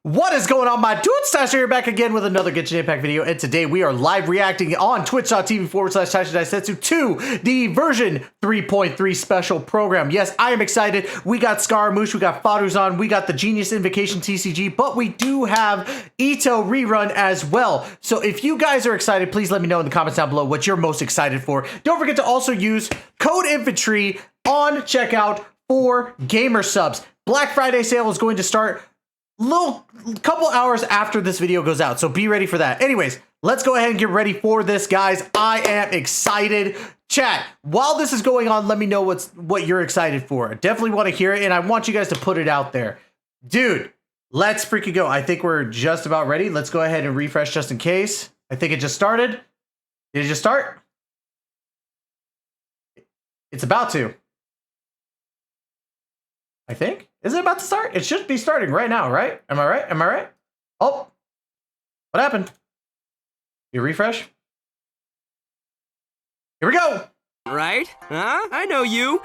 What is going on, my dudes? Tasha here, back again with another Genshin Impact video, and today we are live reacting on twitch.tv/Tasha to the version 3.3 special program. Yes, I am excited. We got Scaramouche, we got Faruzan, we got the Genius Invocation TCG, but we do have Itto rerun as well. So if you guys are excited, please let me know in the comments down below what you're most excited for. Don't forget to also use code INFANTRY on checkout for gamer subs. Black Friday sale is going to start couple hours after this video goes out, so be ready for that. Anyways, let's go ahead and get ready for this, guys. I am excited. Chat, while this is going on, let me know what you're excited for. I definitely want to hear it, and I want you guys to put it out there. Dude, let's freaking go. I think we're just about ready. Let's go ahead and refresh just in case. I think it just started. Did it just start? It's about to. I think. Is it about to start? It should be starting right now, right? Am I right? Am I right? Oh, what happened? You refresh? Here we go. Right? Huh? I know you.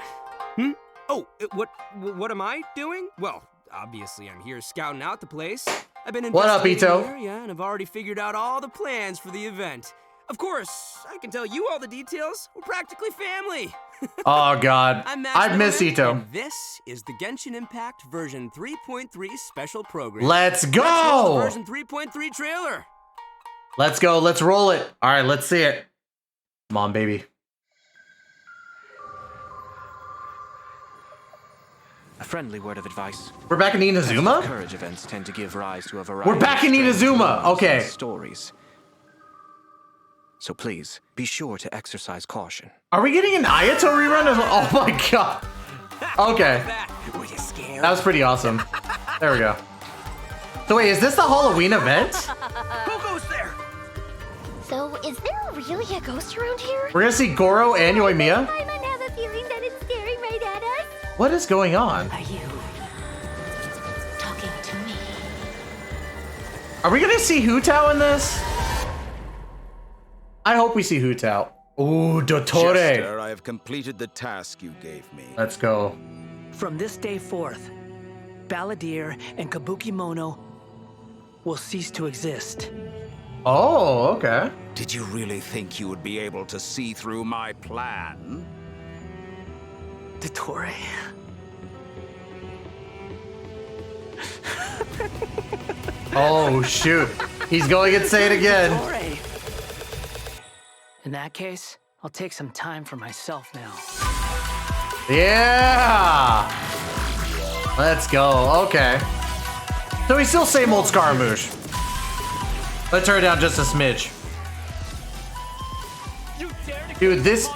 Oh, what am I doing? Well, obviously I'm here scouting out the place. I've been investigating the area and I've already figured out all the plans for the event. Of course, I can tell you all the details. We're practically family. Oh God, I've missed Itto. And this is the Genshin Impact version 3.3 special program. Let's go! Version 3.3 trailer. Let's go, let's roll it. All right, let's see it. Come on, baby. A friendly word of advice. We're back in Inazuma? Courage events tend to give rise to a variety. We're back in Inazuma, okay. Stories. So please, be sure to exercise caution. Are we getting an Ayato rerun? Oh my God. Okay. Were you scared? That was pretty awesome. There we go. So wait, is this the Halloween event? Who goes there? So, is there really a ghost around here? We're gonna see Goro and Yoimiya? I might have a feeling that it's staring right at us. What is going on? Are you talking to me? Are we gonna see Hutao in this? I hope we see Hutao. Ooh, Dottoire. Jester, I have completed the task you gave me. Let's go. From this day forth, Balladeer and Kabukimono will cease to exist. Oh, okay. Did you really think you would be able to see through my plan? Dottoire. Oh, shoot. He's going to say it again. Dottoire. In that case, I'll take some time for myself now. Yeah! Let's go. Okay. So he's still same old Scaramouche. Let's turn it down just a smidge. Dude, this...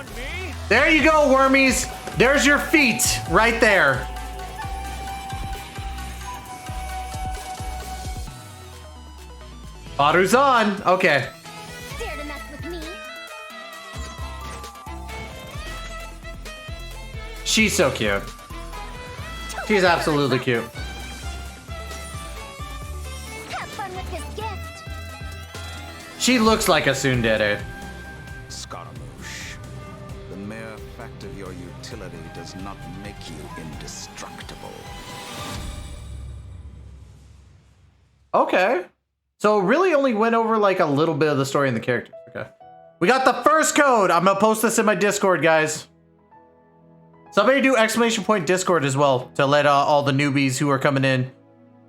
There you go, wormies. There's your feet right there. Faruzan. Okay. Dare to mess with me? She's so cute. She's absolutely cute. Have fun with this gift. She looks like a tsundere. Scaramouche, the mere fact of your utility does not make you indestructible. Okay. So really only went over like a little bit of the story and the characters. Okay. We got the first code. I'm gonna post this in my Discord, guys. Somebody do exclamation point Discord as well to let all the newbies who are coming in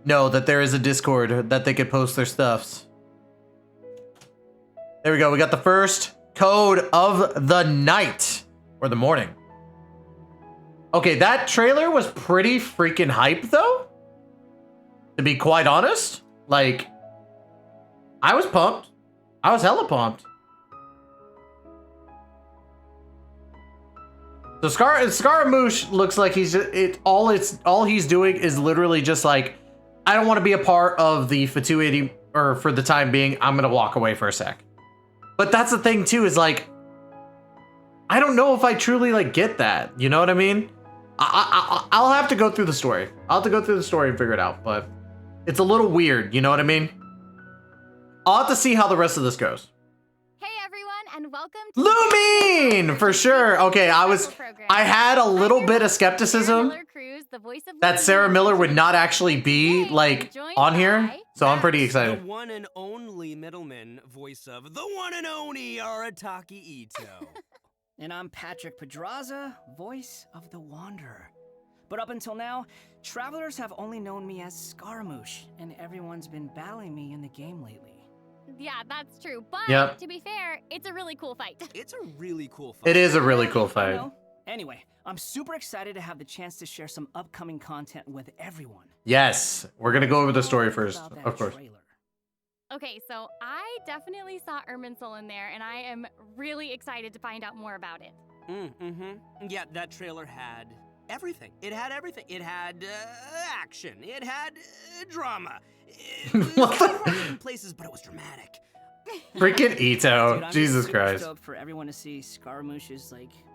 know that there is a Discord that they could post their stuffs. There we go. We got the first code of the night or the morning. Okay, that trailer was pretty freaking hype though. To be quite honest, like I was pumped. I was hella pumped. So Scaramouche looks like he's just, all he's doing is literally just like, I don't want to be a part of the fatuity, or for the time being, I'm gonna walk away for a sec. But that's the thing too, is like, I don't know if I truly like get that. You know what I mean? I'll have to go through the story. I'll have to go through the story and figure it out. But it's a little weird. You know what I mean? I'll have to see how the rest of this goes. Hey everyone, and welcome to Lumine, for sure. Okay, I had a little bit of skepticism that Sarah Miller would not actually be like on here. So I'm pretty excited. The one and only middleman voice of the one and only Arataki Itto. And I'm Patrick Pedraza, voice of the Wanderer. But up until now, travelers have only known me as Scaramouche, and everyone's been battling me in the game lately. Yeah, that's true. But Yep. to be fair, it's a really cool fight. It's a really cool fight. It is a really cool I fight. know. Anyway, I'm super excited to have the chance to share some upcoming content with everyone. Yes, we're gonna go over the story What first, about that of course. trailer? Okay, so I definitely saw Irminsul in there, and I am really excited to find out more about it. Yeah, that trailer had everything. It had everything. It had action. It had drama. It was What the- hard in places, but it was dramatic. Freaking Itto. Dude, I'm Jesus super Christ. stoked for everyone to see Scaramouche's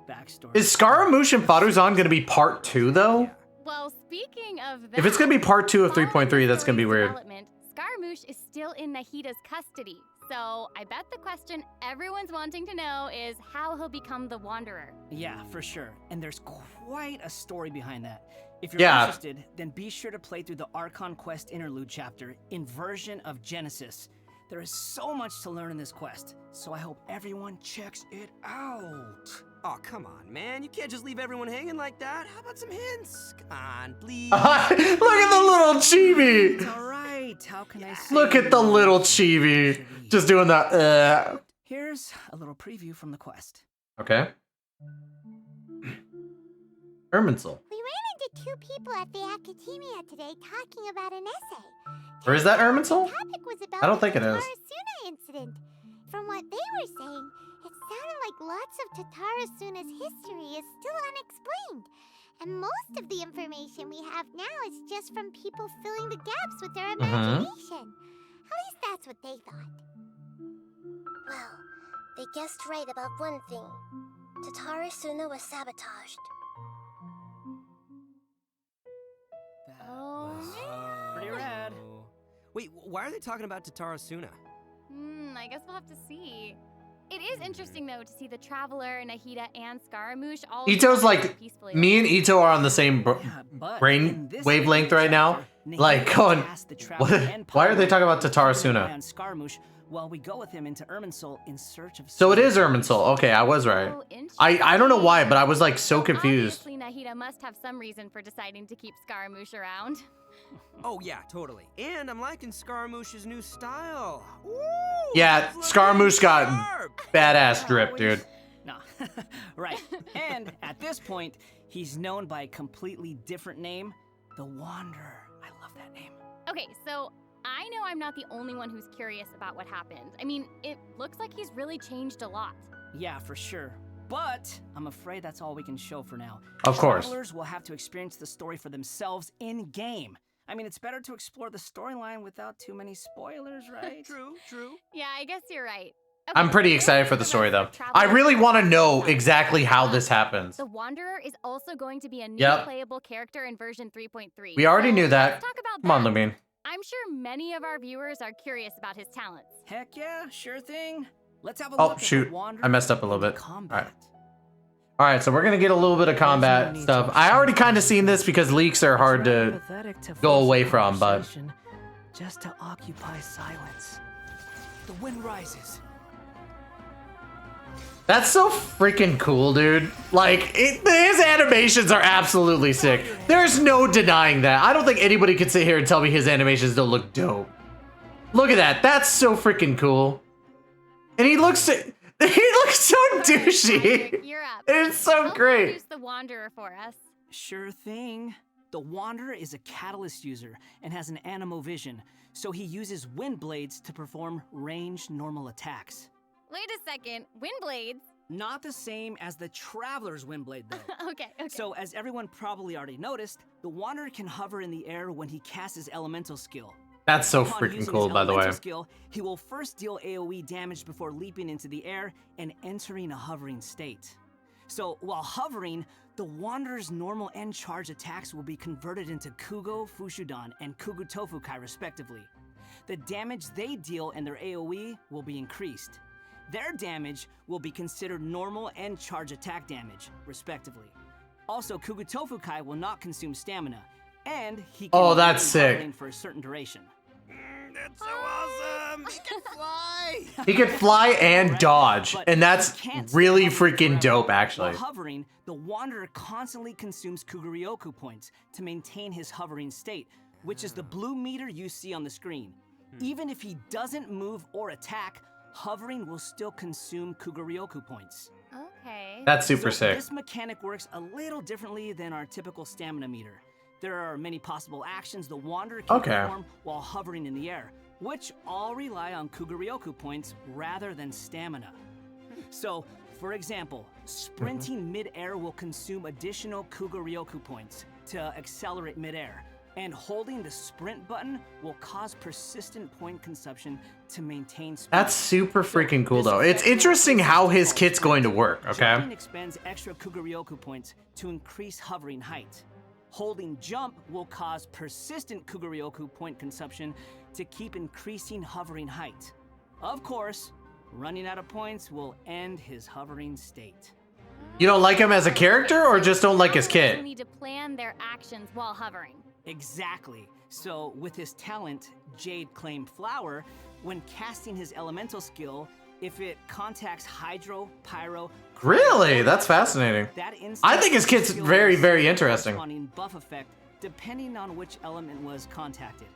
backstory. Is Scaramouche and Faruzan gonna be part 2 though? Well, speaking of that, If it's gonna be part 2 of following 3.3, the that's gonna be story's weird. development, Scaramouche is still in Nahida's custody. So I bet the question everyone's wanting to know is how he'll become the Wanderer. Yeah, for sure. And there's quite a story behind that. If you're Yeah. interested, then be sure to play through the Archon Quest interlude chapter, Inversion of Genesis. There is so much to learn in this quest, so I hope everyone checks it out. Oh, come on, man. You can't just leave everyone hanging like that. How about some hints? Come on, please. Look at the little chibi. It's alright, how can I say? Look at the little chibi. Just doing that. Here's a little preview from the quest. Okay. Irminsul. We ran into two people at the academia today talking about an essay. Or is that Irminsul? The topic was about I don't think it the is. Tatarasuna incident. From what they were saying, it sounded like lots of Tatarasuna's history is still unexplained. And most of the information we have now is just from people filling the gaps with their imagination. At least that's what they thought. Well, they guessed right about one thing. Tatarasuna was sabotaged. That was pretty rad. Wait, why are they talking about Tatarasuna? I guess we'll have to see. It is interesting, though, to see the Traveler, Nahida, and Scaramouche all Itto's like, peacefully. me and Itto are on the same Yeah, but brain in this wavelength right now. chapter, Like, Nahida going, tasked the Traveler and why are they Pavilion talking about to keep an eye Tatarasuna? on Scaramouche while we go with him into Irminsul in search of. So it is Sumeru. Irminsul. Okay, I was right. Oh, I don't know why, interesting. but I was like so confused. Obviously, Nahida must have some reason for deciding to keep Scaramouche around. Oh, yeah, totally. And I'm liking Scaramouche's new style. Ooh, Yeah, it's looking Scaramouche got sharp. badass drip, dude. No, right. And at this point, he's known by a completely different name, the Wanderer. I love that name. Okay, so I know I'm not the only one who's curious about what happened. I mean, it looks like he's really changed a lot. Yeah, for sure. But I'm afraid that's all we can show for now. Of course. Travelers will have to experience the story for themselves in game. I mean, it's better to explore the storyline without too many spoilers, right? True, true. Yeah, I guess you're right. I'm pretty excited for the story, though. I really want to know exactly how this happens. The Wanderer is also going to be a new Yep. playable character in version 3.3. We already So knew that. Let's talk about Come on, that. Lumine. I'm sure many of our viewers are curious about his talents. Heck yeah, sure thing. Let's have a Oh, look at shoot. the Wanderer I messed up a little in bit. combat. All right, so we're going to get a little bit of combat stuff. I already kind of seen this because leaks are hard to Pathetic to go force away a from, but... conversation just to occupy silence. The wind rises. That's so freaking cool, dude. Like, his animations are absolutely sick. There's no denying that. I don't think anybody could sit here and tell me his animations don't look dope. Look at that. That's so freaking cool. And he looks so douchey. You're up. It's so Help great. introduce the Wanderer for us. Sure thing. The Wanderer is a catalyst user and has an animo vision, so he uses wind blades to perform ranged normal attacks. Wait a second. Wind blades? Not the same as the Traveler's wind blade, though. Okay. So, as everyone probably already noticed, the Wanderer can hover in the air when he casts his elemental skill. That's so Upon freaking using cool, his by the way. elemental skill, he will first deal AoE damage before leaping into the air and entering a hovering state. So, while hovering, the Wanderer's normal and charge attacks will be converted into Kugo, Fushudan, and Kugu Tofukai respectively. The damage they deal and their AoE will be increased. Their damage will be considered normal and charge attack damage, respectively. Also, Kugu Tofukai will not consume stamina, and he can Oh, that's remain sick. hovering for a certain duration. That's so awesome! He can fly! He could fly and dodge, But and that's he can't really stay hovering freaking forever. dope, actually. While hovering, the Wanderer constantly consumes Kuguryoku points to maintain his hovering state, which is the blue meter you see on the screen. Even if he doesn't move or attack, hovering will still consume Kuguryoku points. Okay. That's super So sick. This mechanic works a little differently than our typical stamina meter. There are many possible actions the Wanderer can perform while hovering in the air, which all rely on Kuguryoku points rather than stamina. So, for example, sprinting mid-air will consume additional Kuguryoku points to accelerate mid-air, and holding the sprint button will cause persistent point consumption to maintain speed. That's super freaking cool, This though. It's effect interesting increases how his default kit's going to sprint. work, okay? Jumping expends extra Kuguryoku points to increase hovering height. Holding jump will cause persistent Kuguryoku point consumption to keep increasing hovering height. Of course, running out of points will end his hovering state. You don't like him as a character, or just don't like his Travelers kit? need to plan their actions while hovering. Exactly. So, with his talent, Jade Claim Flower, when casting his elemental skill, if it contacts Hydro, Pyro, Really? That's fascinating. that instant I think his kit's skill very, will very receive a interesting. corresponding buff effect depending on which element was contacted.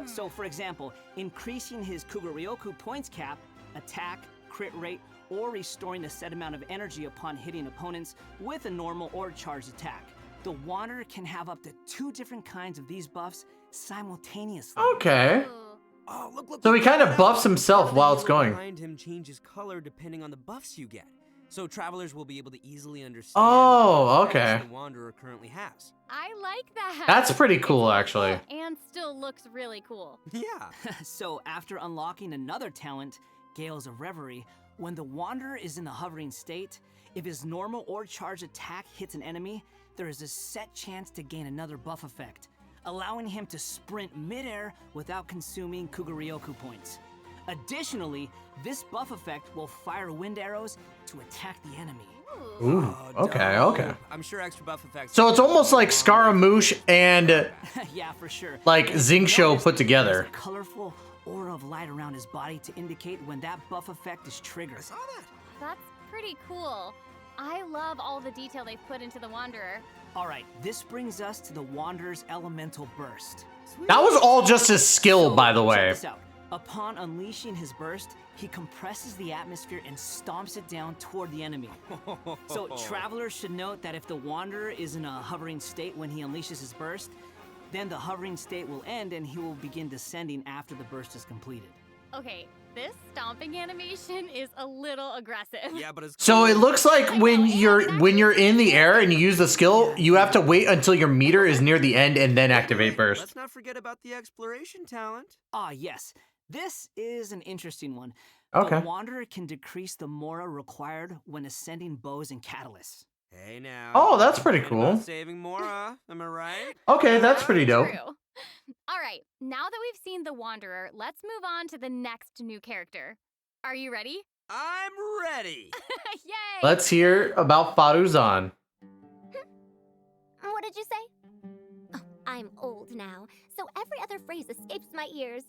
So, for example, increasing his Kuguryoku points cap, attack, crit rate, or restoring a set amount of energy upon hitting opponents with a normal or charged attack. The Wanderer can have up to 2 different kinds of these buffs simultaneously. Okay. Ooh. Oh, look, So he look, kind of look. buffs himself The while it's yellow going. behind him changes color depending on the buffs you get. So travelers will be able to easily understand Oh, what effects okay. the Wanderer currently has. I like that. That's pretty It's cool, helpful actually. And still looks really cool. Yeah. So, after unlocking another talent, Gales of Reverie, when the Wanderer is in the hovering state, if his normal or charged attack hits an enemy, there is a set chance to gain another buff effect, allowing him to sprint midair without consuming Kuguryoku points. Additionally, this buff effect will fire wind arrows to attack the enemy. Ooh, okay, dope. okay. I'm sure extra buff effects. So it's almost like Scaramouche and Yeah, for sure. like And Xingqiu notice put together. there's a colorful aura of light around his body to indicate when that buff effect is triggered. I saw that. That's pretty cool. I love all the detail they've put into the Wanderer. All right, this brings us to the Wanderer's Elemental Burst. That was all just his skill, So, by the check way. this out. Upon unleashing his burst, he compresses the atmosphere and stomps it down toward the enemy. So travelers should note that if the Wanderer is in a hovering state when he unleashes his burst, then the hovering state will end and he will begin descending after the burst is completed. Okay, this stomping animation is a little aggressive. Yeah, but it's So cool. it looks like when you're in the air and you use the skill, you have to wait until your meter is near the end and then activate burst. Let's not forget about the exploration talent. Ah, yes. This is an interesting one. Okay. The Wanderer can decrease the Mora required when ascending bows and catalysts. Hey now. Oh, that's pretty Thinking about cool. Saving Mora, am I right? Okay, that's pretty dope. True. All right, now that we've seen the Wanderer, let's move on to the next new character. Are you ready? I'm ready. Yay! Let's hear about Faruzan. What did you say? Oh, I'm old now, so every other phrase escapes my ears.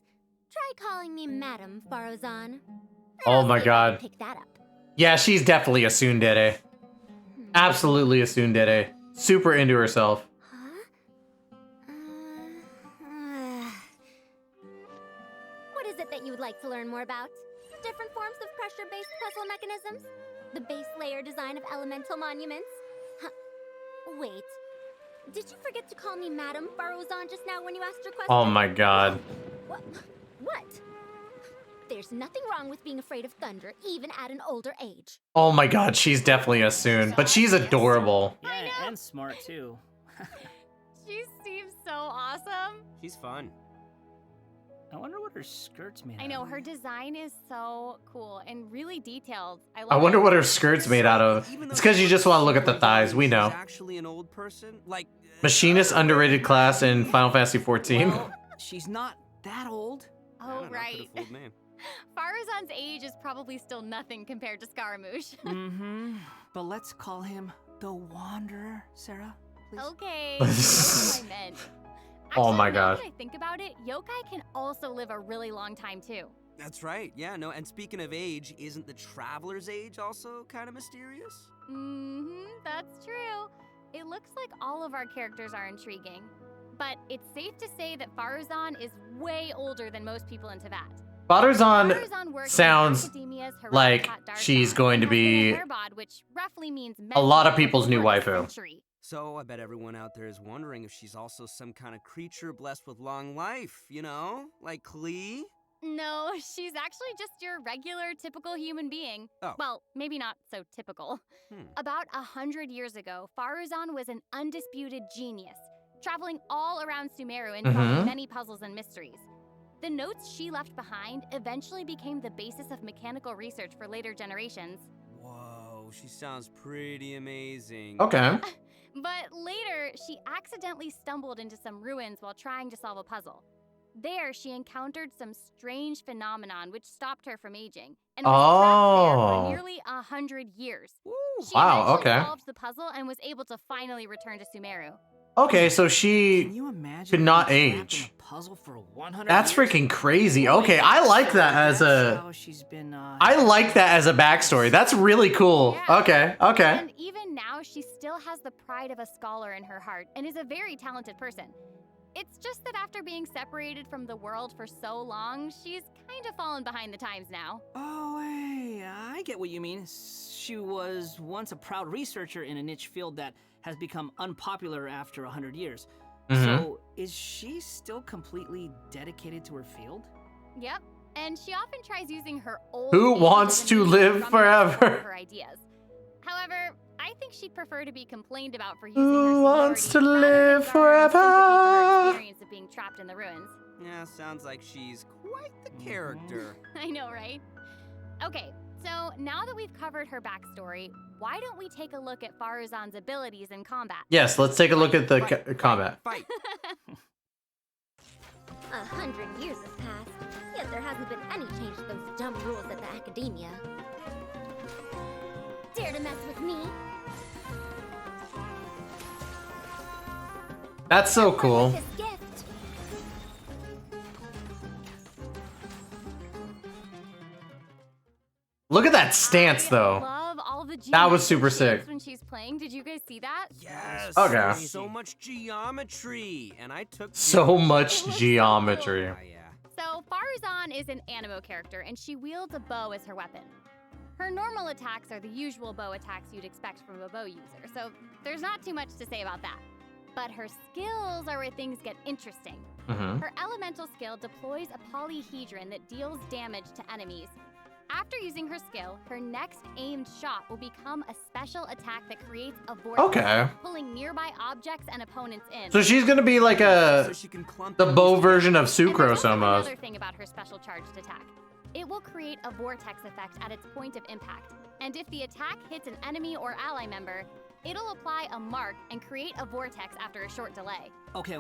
Try calling me Madam Faruzan. Oh I'll my see if I can god. Pick that up. Yeah, she's definitely a tsundere. Absolutely a tsundere. Super into herself. Huh? What is it that you would like to learn more about? Different forms of pressure-based puzzle mechanisms? The base layer design of elemental monuments? Huh. Wait. Did you forget to call me Madam Faruzan just now when you asked your question? Oh my god. What? There's nothing wrong with being afraid of thunder, even at an older age. Oh my god, she's definitely a tsoon, but she's adorable. I know. And smart too. She seems so awesome. She's fun. I wonder what her skirt's made I out know, of. her design is so cool and really detailed. I love I wonder it. what her skirt's made out of. Even though It's because you just want to look at the she's thighs, we know. actually an old person, like Machinist underrated class in Final Fantasy XIV. Well, she's not that old. I Oh, don't know, could've right. fooled me. Faruzan's age is probably still nothing compared to Scaramouche. Mm-hmm. But let's call him the Wanderer, Sarah. Please. Okay, that's what I meant. Oh Actually, my now gosh. that I think about it, yokai can also live a really long time too. That's right. Yeah, no, and speaking of age, isn't the traveler's age also kind of mysterious? That's true. It looks like all of our characters are intriguing. But it's safe to say that Faruzan is way older than most people in Teyvat. Faruzan works sounds in academia's like Herat Dark she's Side going to and has been be a hairbod, which roughly means a lot of mentor for people's new over a waifu. century. So I bet everyone out there is wondering if she's also some kind of creature blessed with long life, you know? Like Klee? No, she's actually just your regular, typical human being. Oh. Well, maybe not so typical. About 100 years ago, Faruzan was an undisputed genius, traveling all around Sumeru and solving many puzzles and mysteries. The notes she left behind eventually became the basis of mechanical research for later generations. Whoa, she sounds pretty amazing. Okay. But later, she accidentally stumbled into some ruins while trying to solve a puzzle. There, she encountered some strange phenomenon which stopped her from aging, and was trapped there for nearly 100 years. She Wow, eventually okay. solved the puzzle and was able to finally return to Sumeru. Okay, so she Can you imagine could not being trapped in age. a puzzle for 100 That's years? freaking crazy. Okay, I like that as That's a how she's been, I like that as a backstory. That's really cool. Yeah. Okay, okay. And even now, she still has the pride of a scholar in her heart and is a very talented person. It's just that after being separated from the world for so long, she's kind of fallen behind the times now. Oh, hey, I get what you mean. She was once a proud researcher in a niche field that has become unpopular after 100 years. So, is she still completely dedicated to her field? Yep. And she often tries using her old Who age wants as a to means live drum up support forever? for her ideas. However, I think she'd prefer to be complained about for using Who her wants to seniority rather than live garner sympathy for her forever? experience of being trapped in the ruins. Yeah, sounds like she's quite the character. I know, right? Okay, so now that we've covered her backstory, why don't we take a look at Faruzan's abilities in combat? Yes, let's take a look at the combat. Fight. 100 years have passed, yet there hasn't been any change to those dumb rules at the academia. Dare to mess with me? That's so cool. This gift. Look at that stance, I though. love all the That was geometric super shapes sick. when she's playing. Did you guys see that? Yes. Okay. So much geometry, and I took So much geometry. Yeah. So Faruzan is an animo character, and she wields a bow as her weapon. Her normal attacks are the usual bow attacks you'd expect from a bow user, so there's not too much to say about that. But her skills are where things get interesting. Her elemental skill deploys a polyhedron that deals damage to enemies. After using her skill, her next aimed shot will become a special attack that creates a vortex, Okay. pulling nearby objects and opponents in. So she's gonna be like So she can clump the these bow together. version of And there's Sucrose also almost. another thing about her special charged attack. It will create a vortex effect at its point of impact. And if the attack hits an enemy or ally member, it'll apply a mark and create a vortex after a short delay. Okay.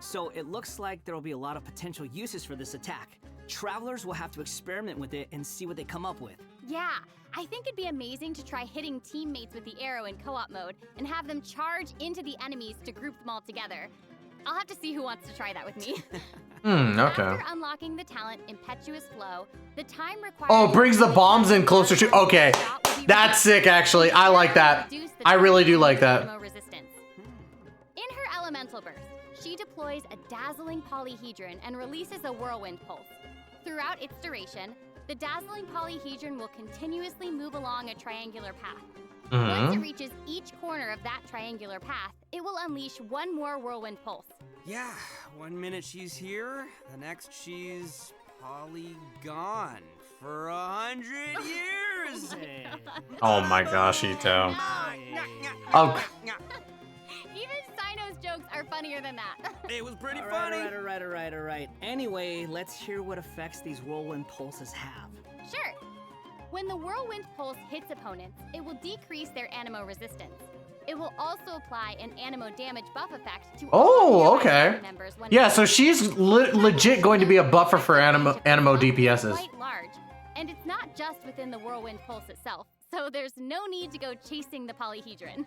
So it looks like there will be a lot of potential uses for this attack. Travelers will have to experiment with it and see what they come up with. Yeah, I think it'd be amazing to try hitting teammates with the arrow in co-op mode and have them charge into the enemies to group them all together. I'll have to see who wants to try that with me. Okay. After unlocking the talent Impetuous Flow, the time required... Oh, it brings the bombs in closer to... Okay, that's sick, actually. I like that. I really do like that. Resistance. In her elemental burst, she deploys a dazzling polyhedron and releases a whirlwind pulse. Throughout its duration, the dazzling polyhedron will continuously move along a triangular path. Once it reaches each corner of that triangular path, it will unleash one more whirlwind pulse. Yeah, 1 minute she's here, the next she's gone for 100 years. Oh my gosh, Itto. Oh, Even Sino's jokes are funnier than that. It was pretty All funny. right. Anyway, let's hear what effects these whirlwind pulses have. Sure. When the whirlwind pulse hits opponents, it will decrease their animo resistance. It will also apply an animo damage buff effect to all nearby okay. party members when Yeah, so she's legit going to be a buffer for animo DPSs. Quite large, and it's not just within the whirlwind pulse itself, so there's no need to go chasing the polyhedron.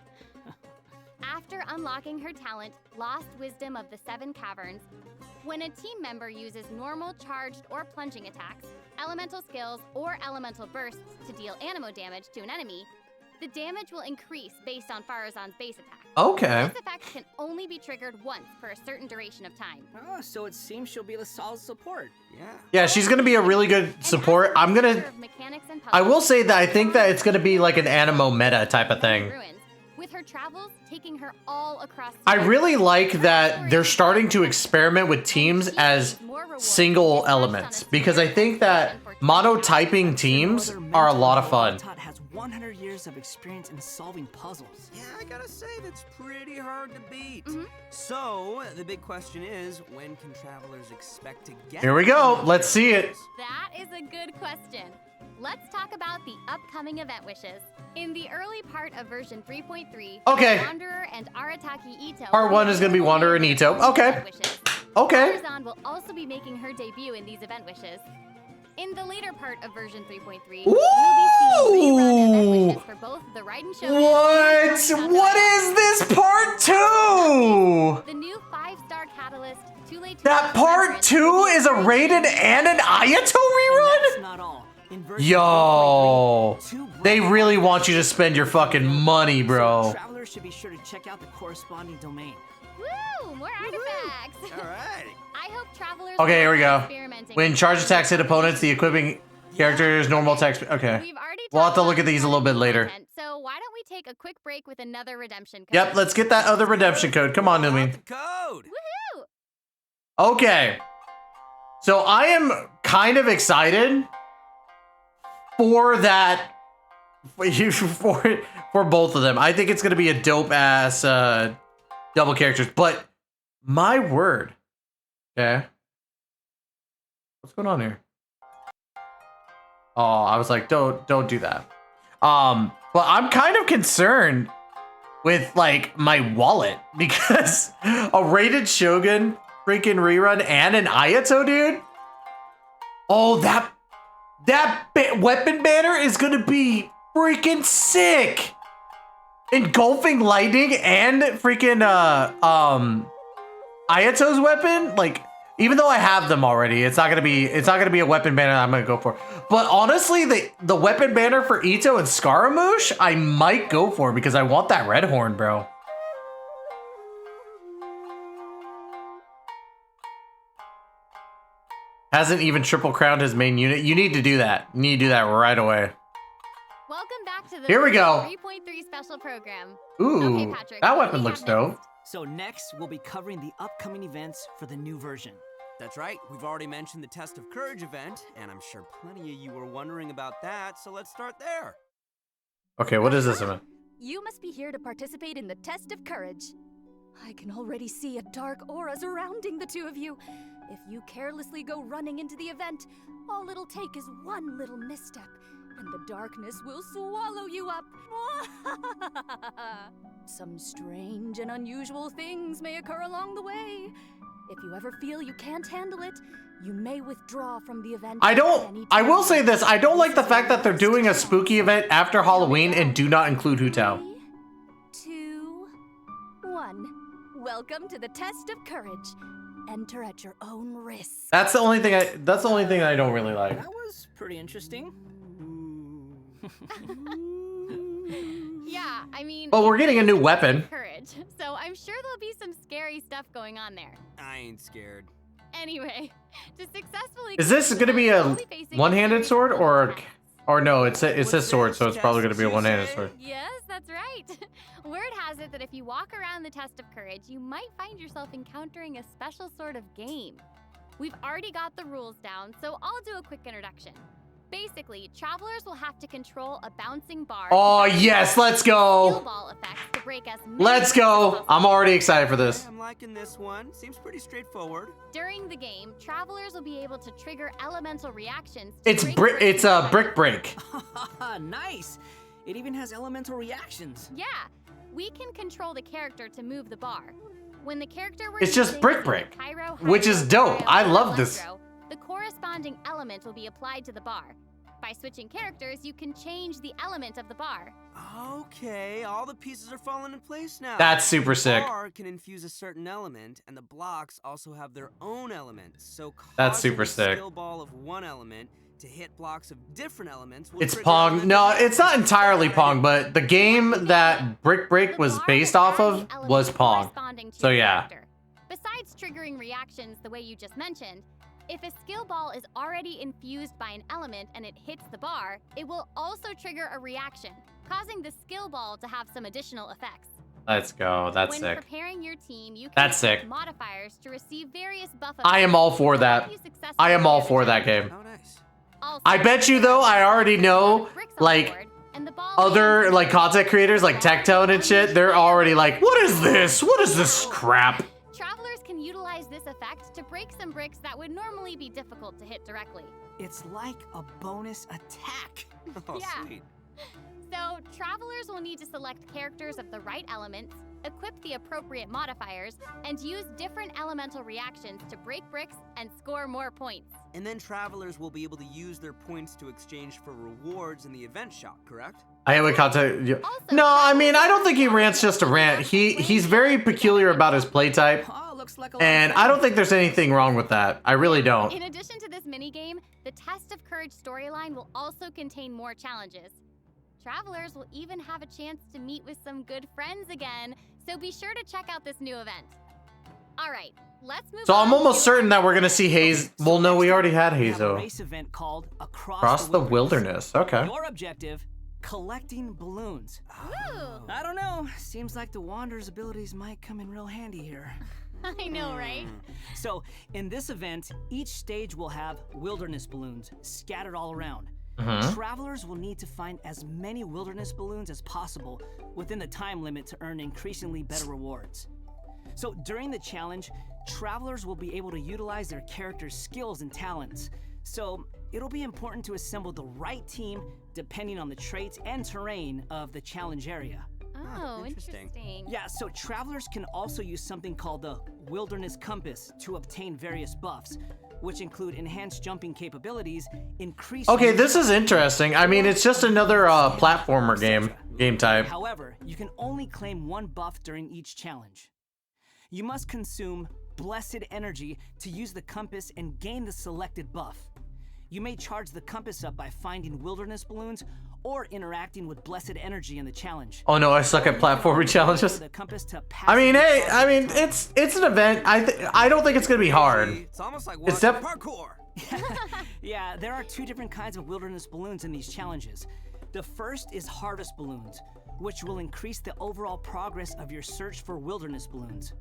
After unlocking her talent, Lost Wisdom of the Seven Caverns, when a team member uses normal, charged, or plunging attacks, elemental skills, or elemental bursts to deal anemo damage to an enemy, the damage will increase based on Faruzan's base attack. Okay. This effect can only be triggered once for a certain duration of time. Oh, so it seems she'll be a solid support. Yeah. Yeah, she's gonna be a really good support. I will say that I think that it's gonna be like an animo meta type of thing. With her travels taking her all across. I really like that they're starting to experiment with teams as single elements, because I think that monotyping teams are a lot of fun. Has 100 years of experience in solving puzzles. Yeah, I gotta say, that's pretty hard to beat. So, the big question is, when can travelers expect to get... Here we go. Let's see it. That is a good question. Let's talk about the upcoming event wishes. In the early part of version 3.3, okay. Wanderer and Arataki Itto. Part 1 is gonna be Wanderer and Itto. Okay. Okay. Faruzan will also be making her debut in these event wishes. In the later part of version 3.3, we'll be seeing rerun event wishes for both the Raiden Shogun. What is this part 2? The new 5-star catalyst. That part 2 is a Raiden and an Ayato rerun? That's not all. Yo, they really want you to spend your fucking money, bro. So travelers should be sure to check out the corresponding domain. Woo! More artifacts. All right. I hope travelers. Okay, here we go. When charge attacks hit opponents, the equipping character's normal text. Okay. We'll have to look at these a little bit later. So why don't we take a quick break with another redemption code? Yep, let's get that other redemption code. Come on, Numi. Code. Woohoo! Okay. So I am kind of excited for that, for both of them. I think it's gonna be a dope ass double characters, but my word. Okay. What's going on here? Oh, I was like, don't do that. But I'm kind of concerned with like my wallet, because a Raiden Shogun freaking rerun and an Ayato, dude. Oh, that weapon banner is gonna be freaking sick. Engulfing lightning and freaking Ayato's weapon, like, even though I have them already, it's not gonna be a weapon banner I'm gonna go for. But honestly, the weapon banner for Itto and Scaramouche, I might go for, because I want that red horn, bro. Hasn't even triple crowned his main unit. You need to do that. You need to do that right away. Welcome back to the Here we go. 3.3 special program. Ooh, Okay, Patrick, that what weapon do we looks have dope. next? So next, we'll be covering the upcoming events for the new version. That's right. We've already mentioned the Test of Courage event, and I'm sure plenty of you were wondering about that, so let's start there. Okay, what is this event? You must be here to participate in the Test of Courage. I can already see a dark aura surrounding the two of you. If you carelessly go running into the event, all it'll take is one little misstep, and the darkness will swallow you up. Some strange and unusual things may occur along the way. If you ever feel you can't handle it, you may withdraw from the event. I will say this, I don't like the fact that they're doing a spooky event after Halloween and do not include Hu Tao. 3, 2, 1. Welcome to the Test of Courage. Enter at your own risk. That's the only thing I don't really like. That was pretty interesting. Yeah, I mean. But we're getting a new weapon. Courage. So I'm sure there'll be some scary stuff going on there. I ain't scared. Anyway, to successfully. Is this gonna be a one-handed sword or no? It says sword, so it's probably gonna be a one-handed sword. Yes, that's right. Word has it that if you walk around the Test of Courage, you might find yourself encountering a special sort of game. We've already got the rules down, so I'll do a quick introduction. Basically, travelers will have to control a bouncing bar. Oh yes, let's go. Ball effects to break as many Let's go. I'm already excited for this. I'm liking this one. Seems pretty straightforward. During the game, travelers will be able to trigger elemental reactions. It's a brick break. Nice. It even has elemental reactions. Yeah, we can control the character to move the bar. When the character we're It's just using brick is break, Pyro, which is Hydro, dope. Cryo, I or love this. Electro, the corresponding element will be applied to the bar. by switching characters, you can change the element of the bar. Okay, all the pieces are falling in place now. That's super sick. The bar can infuse a certain element, and the blocks also have their own elements. So that's super causing a sick. skill ball of one element to hit blocks of different elements will It's trigger Pong. elemental No, reactions. it's not entirely Pong, but the game that Brick Break was based off of was Pong. So yeah. Besides triggering reactions the way you just mentioned, if a skill ball is already infused by an element and it hits the bar, it will also trigger a reaction, causing the skill ball to have some additional effects. Let's go. That's when sick. preparing your team, you can That's select sick. modifiers to receive various buff I am effects all for to that. help you successfully I am all clear for the that challenge. game. Oh, nice. Also, I bet you though, I already know, like, other like content creators like Tectone and shit, they're already like, what is this? What is this crap? Travelers can utilize this effect to break some bricks that would normally be difficult to hit directly. It's like a bonus attack. Oh, Yeah. sweet. So, travelers will need to select characters of the right elements, equip the appropriate modifiers, and use different elemental reactions to break bricks and score more points. And then travelers will be able to use their points to exchange for rewards in the event shop, correct? I would contact you. No, I mean, I don't think he rants just to rant. He's very peculiar about his play type. Oh, looks like a lot of And fun. I don't think there's anything wrong with that. I really don't. In addition to this minigame, the Test of Courage storyline will also contain more challenges. Travelers will even have a chance to meet with some good friends again, so be sure to check out this new event. All right, let's move So on I'm almost to- certain that we're gonna see Haze. Well, no, we already had We have a Hazo. race event called Across the Wilderness. Okay. Your objective, collecting balloons. Ooh, I don't know. Seems like the Wanderer's abilities might come in real handy here. I know, right? So, in this event, each stage will have wilderness balloons scattered all around. Travelers will need to find as many wilderness balloons as possible within the time limit to earn increasingly better rewards. So, during the challenge, travelers will be able to utilize their character's skills and talents. So, it'll be important to assemble the right team depending on the traits and terrain of the challenge area. Oh, interesting. interesting. Yeah, so travelers can also use something called the Wilderness Compass to obtain various buffs, which include enhanced jumping capabilities, increased... Okay, this is interesting. I mean, it's just another platformer game type. However, you can only claim one buff during each challenge. You must consume Blessed Energy to use the compass and gain the selected buff. You may charge the compass up by finding wilderness balloons or interacting with Blessed Energy in the challenge. Oh no, I suck at platformer challenges. The compass to I mean, passively hey, charge I the mean, compass. it's an event. I don't think it's gonna be hard. It's almost like It's watching def- parkour. Yeah, there are two different kinds of wilderness balloons in these challenges. The first is harvest balloons, which will increase the overall progress of your search for wilderness balloons.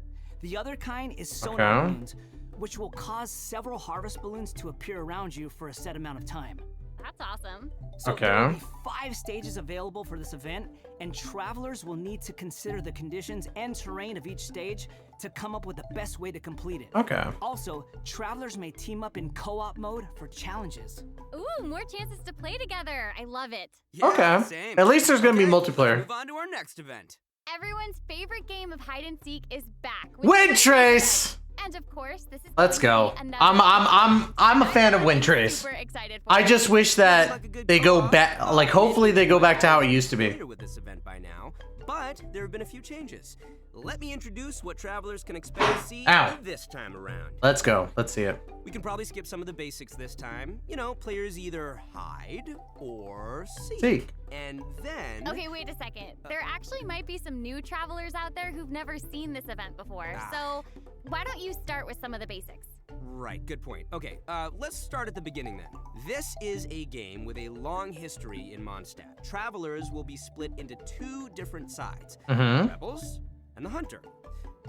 The other kind is sonar Okay. balloons, which will cause several harvest balloons to appear around you for a set amount of time. That's awesome. So there will Okay. be 5 stages available for this event, and travelers will need to consider the conditions and terrain of each stage to come up with the best way to complete it. Okay. Also, travelers may team up in co-op mode for challenges. Ooh, more chances to play together. I love it. Yeah, Okay. Same. At least there's gonna be Okay, multiplayer. Move on to our next event. Everyone's favorite game of hide and seek is back. with Windtrace. And of course, this is Let's going go. to be another I'm a fan of I'm Windtrace. super excited for I it. just wish that they go back, like hopefully they go back to how it used to be. Familiar with this event by now, but there have been a few changes. Let me introduce what travelers can expect to see Ow. this time around. Let's go. Let's see it. We can probably skip some of the basics this time. You know, players either hide or seek. Seek. And then... Okay, wait a second. There actually might be some new travelers out there who've never seen this event before. Ah. So, why don't you start with some of the basics? Right, good point. Okay, let's start at the beginning then. This is a game with a long history in Mondstadt. Travelers will be split into 2 different sides. Mm-hmm. Rebels and the Hunter.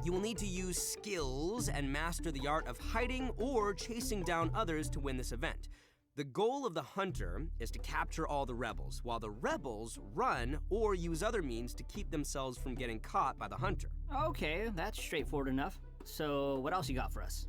You will need to use skills and master the art of hiding or chasing down others to win this event. The goal of the Hunter is to capture all the rebels, while the rebels run or use other means to keep themselves from getting caught by the Hunter. Okay, that's straightforward enough. So, what else you got for us?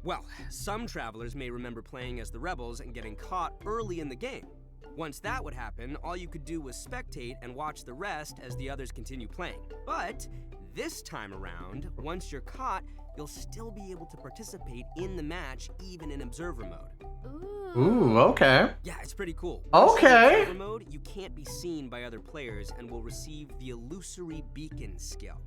Well, some travelers may remember playing as the rebels and getting caught early in the game. Once that would happen, all you could do was spectate and watch the rest as the others continue playing. But this time around, once you're caught, you'll still be able to participate in the match even in observer mode. Ooh. Ooh, okay. Yeah, it's pretty cool. Okay. In observer mode, you can't be seen by other players and will receive the illusory beacon skill.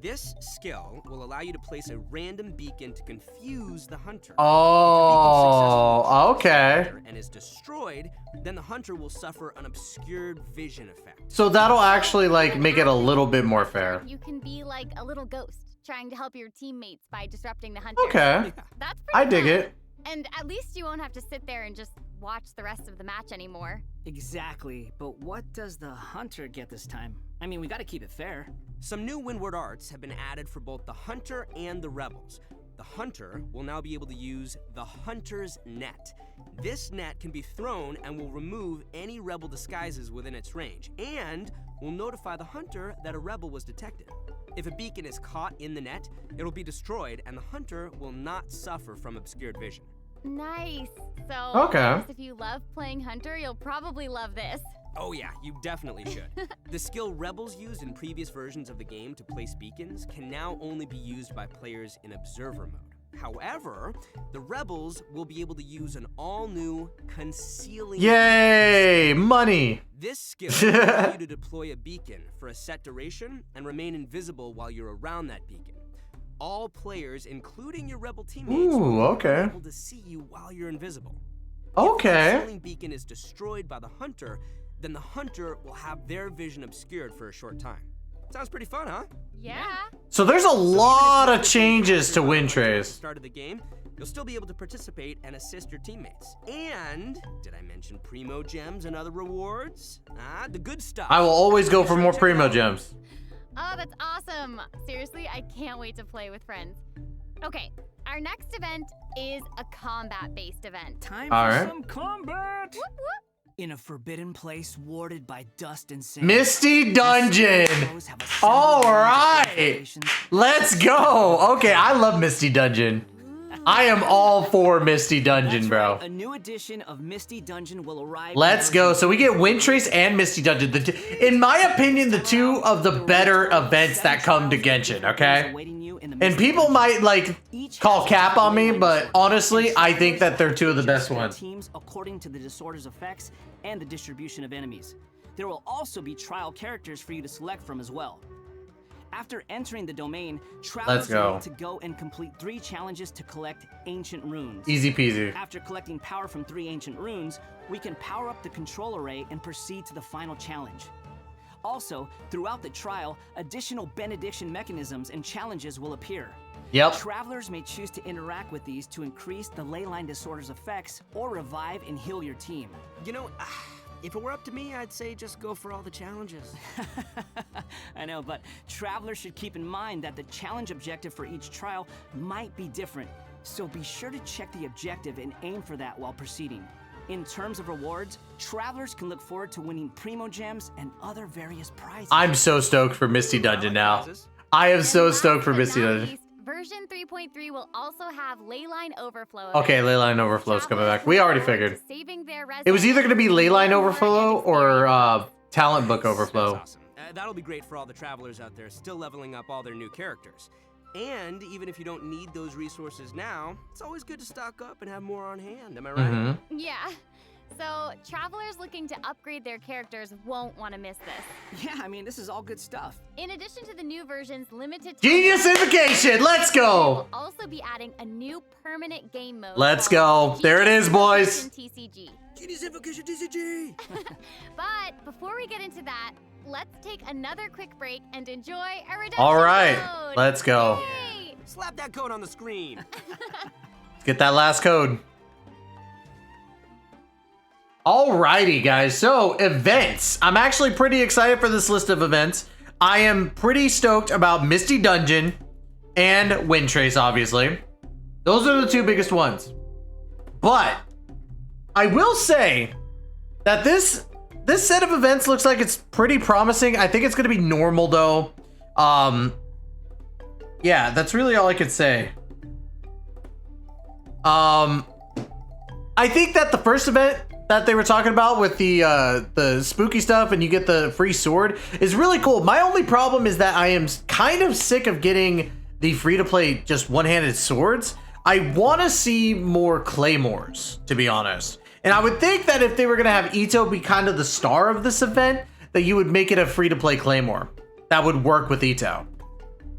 This skill will allow you to place a random beacon to confuse the hunter. Oh, okay. And is destroyed, then the hunter will suffer an obscured vision effect. So that'll actually like make it a little bit more fair. You can be like a little ghost trying to help your teammates by disrupting the hunter. Okay. That's pretty I dig fun. it. And at least you won't have to sit there and just watch the rest of the match anymore. Exactly, but what does the hunter get this time? I mean, we gotta keep it fair. Some new Windward arts have been added for both the hunter and the rebels. The hunter will now be able to use the hunter's net. This net can be thrown and will remove any rebel disguises within its range, and will notify the hunter that a rebel was detected. If a beacon is caught in the net, it'll be destroyed and the hunter will not suffer from obscured vision. Nice. So, Okay. if you love playing hunter, you'll probably love this. Oh yeah, you definitely should. The skill rebels used in previous versions of the game to place beacons can now only be used by players in observer mode. However, the rebels will be able to use an all-new concealing. Yay, money. This skill will allow you to deploy a beacon for a set duration and remain invisible while you're around that beacon. All players, including your rebel teammates, will be able to see you while you're invisible. If the concealing beacon is destroyed by the hunter, then the hunter will have their vision obscured for a short time. Sounds pretty fun, huh? Yeah. So there's a lot of changes to Windtrace. Start of the game, you'll still be able to participate and assist your teammates. And did I mention Primo Gems and other rewards? Ah, the good stuff. I will always go for more Primo Gems. Oh, that's awesome. Seriously, I can't wait to play with friends. Okay, our next event is a combat-based event. Time for some combat! Whoop, whoop. In a forbidden place warded by dust and sand. Misty Dungeon. All right. Let's go. Okay, I love Misty Dungeon. I am all for Misty Dungeon, bro. A new edition of Misty Dungeon will arrive. Let's go. So we get Windtrace and Misty Dungeon. In my opinion, the two of the better events that come to Genshin, okay? And people might like call cap on me, but honestly, I think that they're two of the best ones. Teams according to the disorder's effects and the distribution of enemies. There will also be trial characters for you to select from as well. After entering the domain, travelers will need to go and complete 3 challenges to collect ancient runes. Easy peasy. After collecting power from 3 ancient runes, we can power up the control array and proceed to the final challenge. Also, throughout the trial, additional benediction mechanisms and challenges will appear. Yep. Travelers may choose to interact with these to increase the Leyline disorder's effects or revive and heal your team. You know, if it were up to me, I'd say just go for all the challenges. I know, but travelers should keep in mind that the challenge objective for each trial might be different, so be sure to check the objective and aim for that while proceeding. In terms of rewards, travelers can look forward to winning Primo Gems and other various prizes. I'm so stoked for Misty Dungeon now. I am so stoked for Misty Dungeon. Version 3.3 will also have Leyline Overflow. Okay, Leyline Overflow's coming back. We already figured. It was either going to be Leyline Overflow or Talent Book Overflow. That's awesome. That'll be great for all the travelers out there still leveling up all their new characters. And even if you don't need those resources now, it's always good to stock up and have more on hand. Am I right? Yeah. So, travelers looking to upgrade their characters won't want to miss this. Yeah, I mean, this is all good stuff. In addition to the new version's limited Genius Invocation, let's go! We'll also be adding a new permanent game mode. Let's go. There it is, boys. TCG. Genius Invocation TCG. But before we get into that, let's take another quick break and enjoy our redemption All right, code. let's go. Yay! Slap that code on the screen. Let's get that last code. Alrighty, guys. So, events. I'm actually pretty excited for this list of events. I am pretty stoked about Misty Dungeon and Windtrace, obviously. Those are the 2 biggest ones. But I will say that this set of events looks like it's pretty promising. I think it's going to be normal, though. Yeah, that's really all I could say. I think that the first event that they were talking about with the spooky stuff and you get the free sword is really cool. My only problem is that I am kind of sick of getting the free-to-play just one-handed swords. I want to see more claymores, to be honest. And I would think that if they were going to have Itto be kind of the star of this event, that you would make it a free-to-play Claymore. That would work with Itto.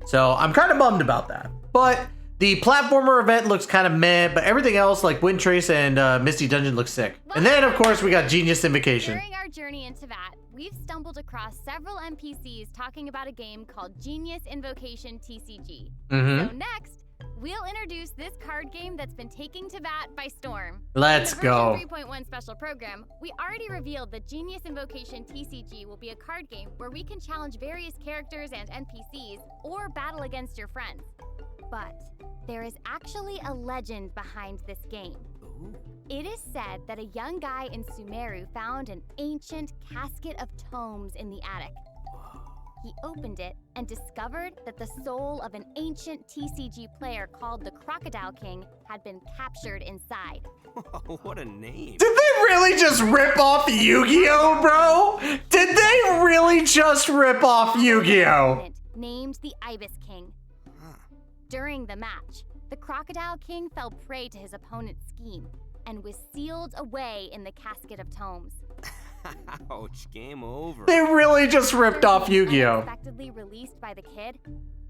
So I'm kind of bummed about that. But the platformer event looks kind of meh, but everything else like Windtrace and Misty Dungeon looks sick. And then, of course, we got Genius Invocation. During our journey into VAT, we've stumbled across several NPCs talking about a game called Genius Invocation TCG. So next, we'll introduce this card game that's been taking to VAT by storm. Let's go. In the version 3.1 special program, we already revealed that Genius Invocation TCG will be a card game where we can challenge various characters and NPCs or battle against your friends. But there is actually a legend behind this game. It is said that a young guy in Sumeru found an ancient casket of tomes in the attic. He opened it and discovered that the soul of an ancient TCG player called the Crocodile King had been captured inside. What a name. Did they really just rip off Yu-Gi-Oh, bro? Did they really just rip off Yu-Gi-Oh? Named the Ibis King. During the match, the Crocodile King fell prey to his opponent's scheme and was sealed away in the casket of tomes. Ouch, game over. They really just ripped off Yu-Gi-Oh. Unexpectedly released by the kid,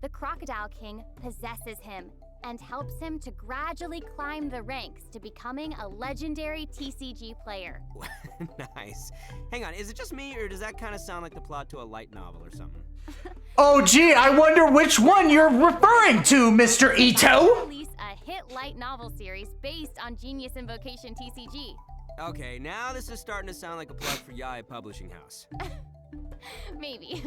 the Crocodile King possesses him and helps him to gradually climb the ranks to becoming a legendary TCG player. Nice. Hang on, is it just me, or does that kind of sound like the plot to a light novel or something? Oh, gee, I wonder which one you're referring to, Mr. Itto. Release a hit light novel series based on Genius Invocation TCG. Okay, now this is starting to sound like a plug for YaoYao Publishing House. Maybe.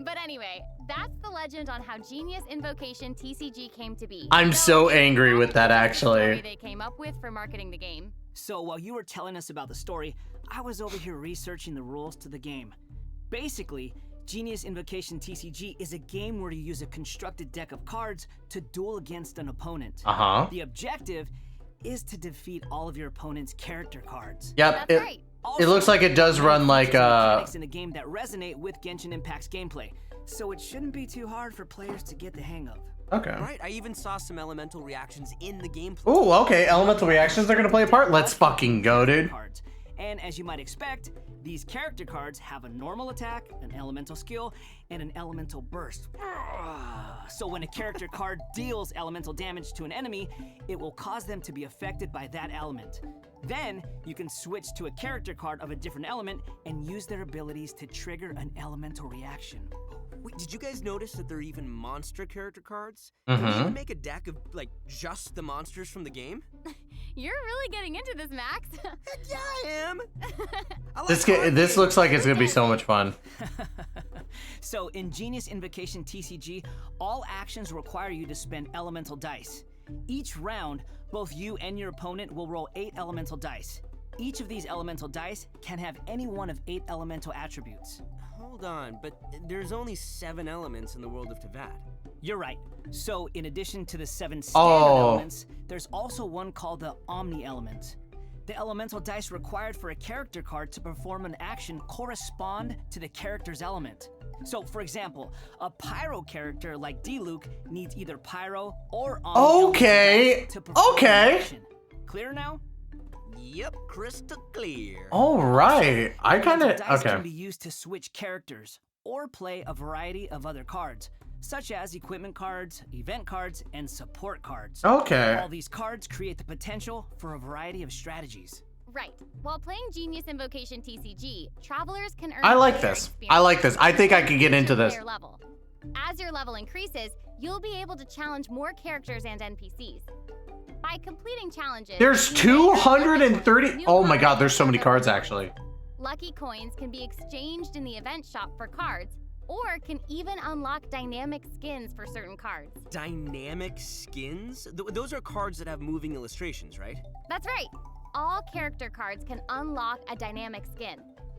But anyway, that's the legend on how Genius Invocation TCG came to be. I'm so angry with that, actually. They came up with for marketing the game. So while you were telling us about the story, I was over here researching the rules to the game. Basically, Genius Invocation TCG is a game where you use a constructed deck of cards to duel against an opponent. The objective is to defeat all of your opponent's character cards. Yep, That's right. it looks like it does run like in a game that resonate with Genshin Impact's gameplay, so it shouldn't be too hard for players to get the hang of. Okay. Right, I even saw some elemental reactions in the gameplay. Ooh, okay, elemental reactions are gonna play a part. Let's fucking go, dude. And as you might expect, these character cards have a normal attack, an elemental skill, and an elemental burst. So when a character card deals elemental damage to an enemy, it will cause them to be affected by that element. Then, you can switch to a character card of a different element and use their abilities to trigger an elemental reaction. Wait, did you guys notice that there are even monster character cards? Can we even make a deck of, like, just the monsters from the game? You're really getting into this, Max. Heck yeah, I am. This looks like it's gonna be so much fun. So in Genius Invocation TCG, all actions require you to spend elemental dice. Each round, both you and your opponent will roll 8 elemental dice. Each of these elemental dice can have any one of 8 elemental attributes. Hold on, but there's only 7 elements in the world of Teyvat. You're right. So in addition to the 7 standard elements, there's also one called the Omni element. The elemental dice required for a character card to perform an action correspond to the character's element. So, for example, a Pyro character like D-Luke needs either Pyro or Omni to perform an action. Clear now? Yep, crystal clear. All right, I kind of Dice can be used to switch characters or play a variety of other cards, such as equipment cards, event cards, and support cards. Okay. All these cards create the potential for a variety of strategies. Right. While playing Genius Invocation TCG, travelers can earn I like player this. experience I like this. I think I could get into this. player level. As your level increases, you'll be able to challenge more characters and NPCs. By completing challenges, There's 230. Oh my god, there's so many cards actually. Lucky coins can be exchanged in the event shop for cards, or can even unlock dynamic skins for certain cards. Dynamic skins? Those are cards that have moving illustrations, right? That's right. All character cards can unlock a dynamic skin.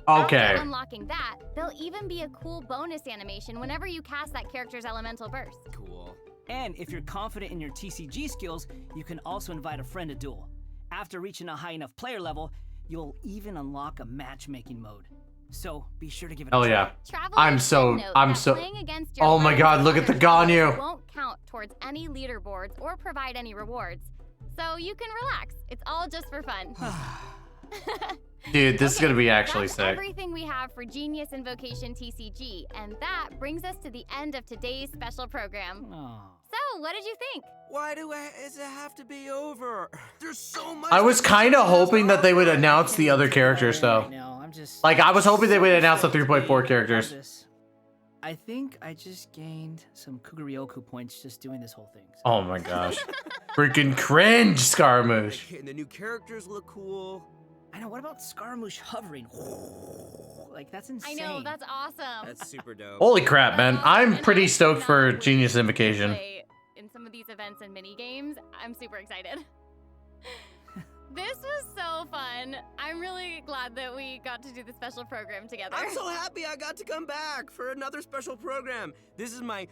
Okay. After unlocking that, there'll even be a cool bonus animation whenever you cast that character's elemental burst. Cool. And if you're confident in your TCG skills, you can also invite a friend to duel. After reaching a high enough player level, you'll even unlock a matchmaking mode. So be sure to give it a try. Yeah. Travelers should note that playing against your Oh my friends god, look or at the others Ganyu. won't count towards any leaderboards or provide any rewards. So you can relax. It's all just for fun. Dude, this is gonna be actually that's sick. Everything we have for Genius Invocation TCG, and that brings us to the end of today's special program. So, what did you think? Why does it have to be over? There's so much. I was kind of hoping that they would announce the other characters, though. No, I'm just Like, I was hoping they would announce the 3.4 characters. I think I just gained some Kuguryoku points just doing this whole thing. So. Oh my gosh. Freaking cringe, Scaramouche. And the new characters look cool. I know, what about Scaramouche hovering? Like, that's insane. I know, that's awesome. That's super dope. Holy crap, man. I'm And pretty I stoked cannot for wait Genius to Invocation. play in some of these events and mini games. I'm super excited. This was so fun. I'm really glad that we got to do the special program together. I'm so happy I got to come back for another special program. This is my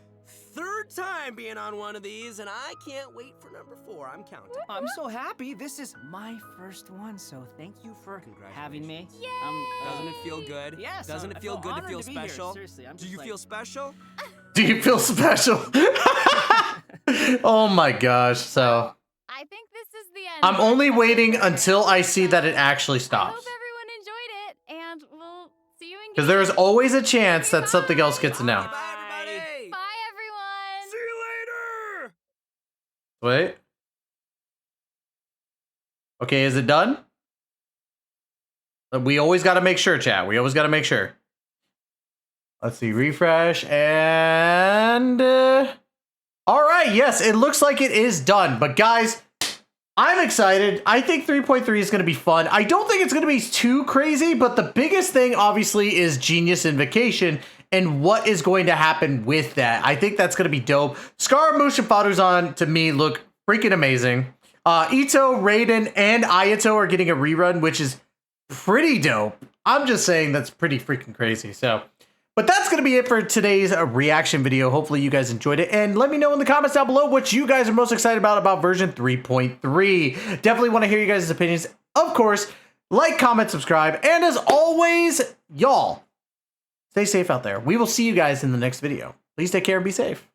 3rd time being on one of these, and I can't wait for number 4. I'm counting. I'm so happy. This is my first one, so thank you for having me. Doesn't it feel good? Yes. Doesn't it feel good to feel special? Seriously, I'm Do just you like... feel special? Do you feel special? Oh my gosh. So I think this is the end. I'm only waiting until I see that it actually I stops. hope everyone enjoyed it, and we'll see you in Because there is always a chance that something else gets announced. Bye, everybody. Bye, everyone. See you later. Wait. Okay, is it done? We always got to make sure, chat. We always got to make sure. Let's see, refresh, and all right, yes, it looks like it is done. But guys, I'm excited. I think 3.3 is going to be fun. I don't think it's going to be too crazy, but the biggest thing, obviously, is Genius Invocation and what is going to happen with that. I think that's going to be dope. Scaramouche and Faruzan, to me, look freaking amazing. Itto, Raiden, and Ayato are getting a rerun, which is pretty dope. I'm just saying that's pretty freaking crazy. So, but that's going to be it for today's reaction video. Hopefully you guys enjoyed it. And let me know in the comments down below what you guys are most excited about version 3.3. Definitely want to hear you guys' opinions. Of course, like, comment, subscribe. And as always, y'all, stay safe out there. We will see you guys in the next video. Please take care and be safe.